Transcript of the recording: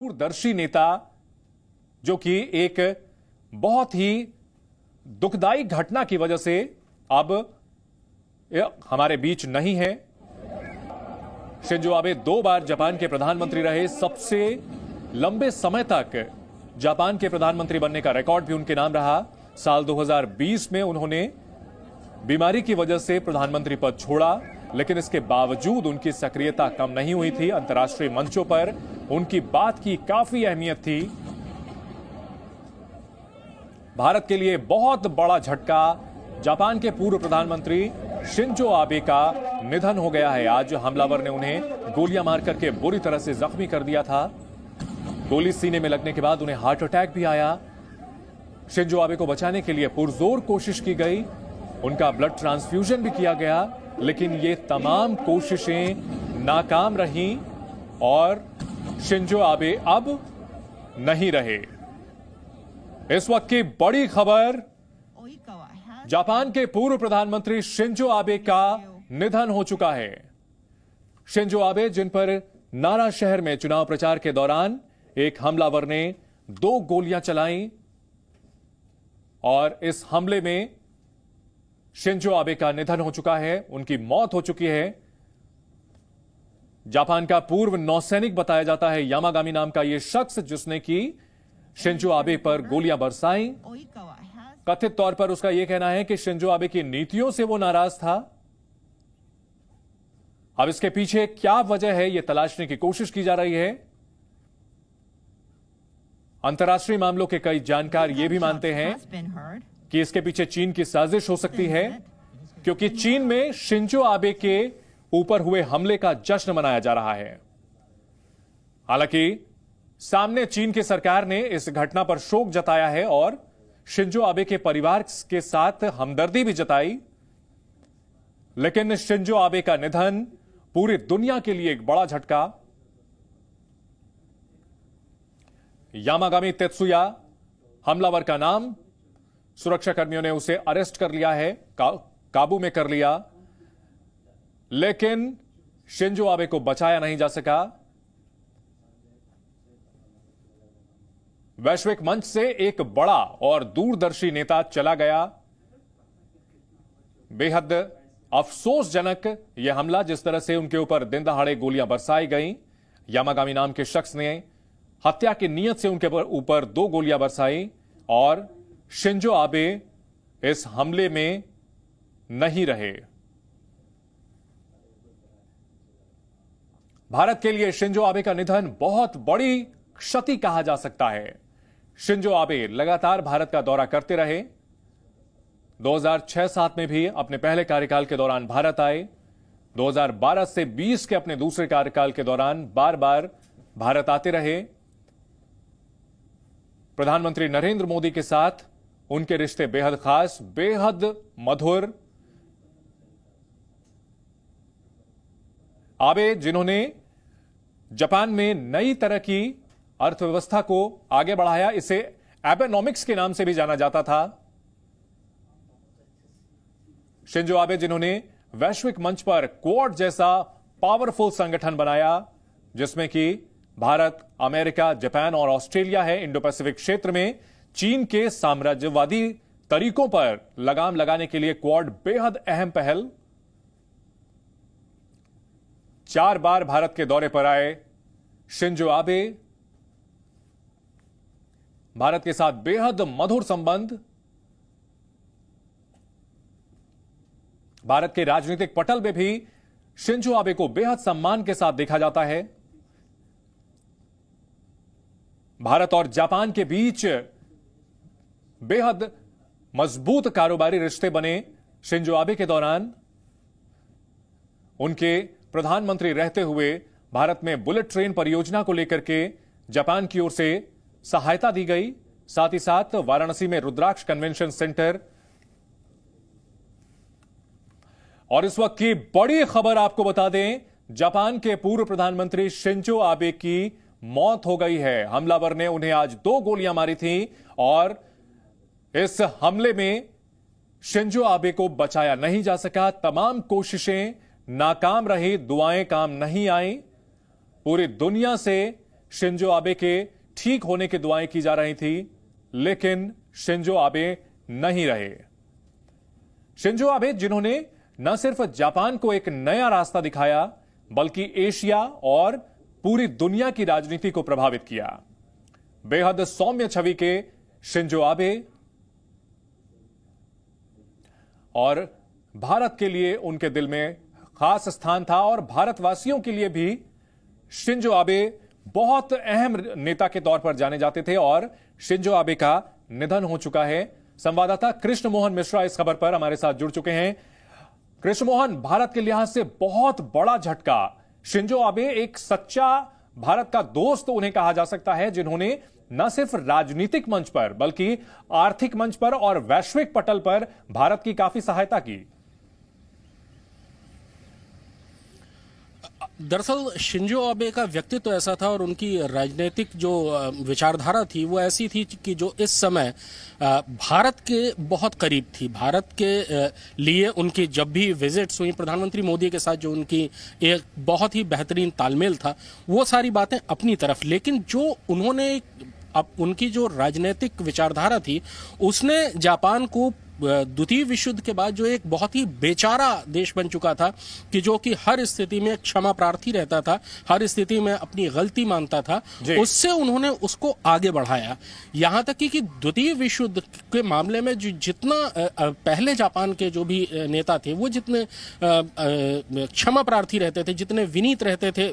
दूरदर्शी नेता जो कि एक बहुत ही दुखदाई घटना की वजह से अब हमारे बीच नहीं है। शिंजो आबे 2 बार जापान के प्रधानमंत्री रहे। सबसे लंबे समय तक जापान के प्रधानमंत्री बनने का रिकॉर्ड भी उनके नाम रहा। साल 2020 में उन्होंने बीमारी की वजह से प्रधानमंत्री पद छोड़ा, लेकिन इसके बावजूद उनकी सक्रियता कम नहीं हुई थी। अंतर्राष्ट्रीय मंचों पर उनकी बात की काफी अहमियत थी। भारत के लिए बहुत बड़ा झटका, जापान के पूर्व प्रधानमंत्री शिंजो आबे का निधन हो गया है। आज हमलावर ने उन्हें गोलियां मारकर के बुरी तरह से जख्मी कर दिया था। गोली सीने में लगने के बाद उन्हें हार्ट अटैक भी आया। शिंजो आबे को बचाने के लिए पुरजोर कोशिश की गई, उनका ब्लड ट्रांसफ्यूजन भी किया गया, लेकिन ये तमाम कोशिशें नाकाम रहीं और शिंजो आबे अब नहीं रहे। इस वक्त की बड़ी खबर, जापान के पूर्व प्रधानमंत्री शिंजो आबे का निधन हो चुका है। शिंजो आबे, जिन पर नारा शहर में चुनाव प्रचार के दौरान एक हमलावर ने 2 गोलियां चलाईं और इस हमले में शिंजो आबे का निधन हो चुका है, उनकी मौत हो चुकी है। जापान का पूर्व नौसैनिक बताया जाता है यामागामी नाम का यह शख्स, जिसने कि शिंजो आबे पर गोलियां बरसाई। कथित तौर पर उसका यह कहना है कि शिंजो आबे की नीतियों से वो नाराज था। अब इसके पीछे क्या वजह है, यह तलाशने की कोशिश की जा रही है। अंतर्राष्ट्रीय मामलों के कई जानकार यह भी मानते हैं कि इसके पीछे चीन की साजिश हो सकती है, क्योंकि चीन में शिंजो आबे के ऊपर हुए हमले का जश्न मनाया जा रहा है। हालांकि सामने चीन की सरकार ने इस घटना पर शोक जताया है और शिंजो आबे के परिवार के साथ हमदर्दी भी जताई, लेकिन शिंजो आबे का निधन पूरी दुनिया के लिए एक बड़ा झटका। यामागामी तेत्सुया हमलावर का नाम, सुरक्षाकर्मियों ने उसे अरेस्ट कर लिया है, काबू में कर लिया, लेकिन शिंजो आबे को बचाया नहीं जा सका। वैश्विक मंच से एक बड़ा और दूरदर्शी नेता चला गया। बेहद अफसोसजनक यह हमला, जिस तरह से उनके ऊपर दिन दहाड़े गोलियां बरसाई गईं। यामागामी नाम के शख्स ने हत्या की नीयत से उनके ऊपर 2 गोलियां बरसाई और शिंजो आबे इस हमले में नहीं रहे। भारत के लिए शिंजो आबे का निधन बहुत बड़ी क्षति कहा जा सकता है। शिंजो आबे लगातार भारत का दौरा करते रहे। 2006-07 में भी अपने पहले कार्यकाल के दौरान भारत आए। 2012 से 20 के अपने दूसरे कार्यकाल के दौरान बार बार भारत आते रहे। प्रधानमंत्री नरेंद्र मोदी के साथ उनके रिश्ते बेहद खास, बेहद मधुर। आबे, जिन्होंने जापान में नई तरह की अर्थव्यवस्था को आगे बढ़ाया, इसे एबेनॉमिक्स के नाम से भी जाना जाता था। शिंजो आबे, जिन्होंने वैश्विक मंच पर क्वाड जैसा पावरफुल संगठन बनाया, जिसमें कि भारत, अमेरिका, जापान और ऑस्ट्रेलिया है। इंडो पैसिफिक क्षेत्र में चीन के साम्राज्यवादी तरीकों पर लगाम लगाने के लिए क्वाड बेहद अहम पहल। 4 बार भारत के दौरे पर आए शिंजो आबे। भारत के साथ बेहद मधुर संबंध। भारत के राजनीतिक पटल में भी शिंजो आबे को बेहद सम्मान के साथ देखा जाता है। भारत और जापान के बीच बेहद मजबूत कारोबारी रिश्ते बने शिंजो आबे के दौरान। उनके प्रधानमंत्री रहते हुए भारत में बुलेट ट्रेन परियोजना को लेकर के जापान की ओर से सहायता दी गई। साथ ही साथ वाराणसी में रुद्राक्ष कन्वेंशन सेंटर। और इस वक्त की बड़ी खबर आपको बता दें, जापान के पूर्व प्रधानमंत्री शिंजो आबे की मौत हो गई है। हमलावर ने उन्हें आज 2 गोलियां मारी थी और इस हमले में शिंजो आबे को बचाया नहीं जा सका। तमाम कोशिशें नाकाम रही, दुआएं काम नहीं आई। पूरी दुनिया से शिंजो आबे के ठीक होने की दुआएं की जा रही थी, लेकिन शिंजो आबे नहीं रहे। शिंजो आबे जिन्होंने न सिर्फ जापान को एक नया रास्ता दिखाया, बल्कि एशिया और पूरी दुनिया की राजनीति को प्रभावित किया। बेहद सौम्य छवि के शिंजो आबे और भारत के लिए उनके दिल में खास स्थान था, और भारतवासियों के लिए भी शिंजो आबे बहुत अहम नेता के तौर पर जाने जाते थे। और शिंजो आबे का निधन हो चुका है। संवाददाता कृष्ण मोहन मिश्रा इस खबर पर हमारे साथ जुड़ चुके हैं। कृष्ण मोहन, भारत के लिहाज से बहुत बड़ा झटका। शिंजो आबे एक सच्चा भारत का दोस्त उन्हें कहा जा सकता है, जिन्होंने न सिर्फ राजनीतिक मंच पर बल्कि आर्थिक मंच पर और वैश्विक पटल पर भारत की काफी सहायता की। दरअसल शिंजो आबे का व्यक्तित्व ऐसा था और उनकी राजनीतिक जो विचारधारा थी वो ऐसी थी कि जो इस समय भारत के बहुत करीब थी। भारत के लिए उनकी जब भी विजिट्स हुई प्रधानमंत्री मोदी के साथ, जो उनकी एक बहुत ही बेहतरीन तालमेल था, वो सारी बातें अपनी तरफ। लेकिन जो उन्होंने अब उनकी जो राजनीतिक विचारधारा थी, उसने जापान को द्वितीय विश्व युद्ध के बाद जो एक बहुत ही बेचारा देश बन चुका था, कि जो कि हर स्थिति में क्षमा प्रार्थी रहता था, हर स्थिति में अपनी गलती मानता था, उससे उन्होंने उसको आगे बढ़ाया। यहां तक कि द्वितीय विश्व युद्ध के मामले में जितना पहले जापान के जो भी नेता थे वो जितने क्षमा प्रार्थी रहते थे, जितने विनीत रहते थे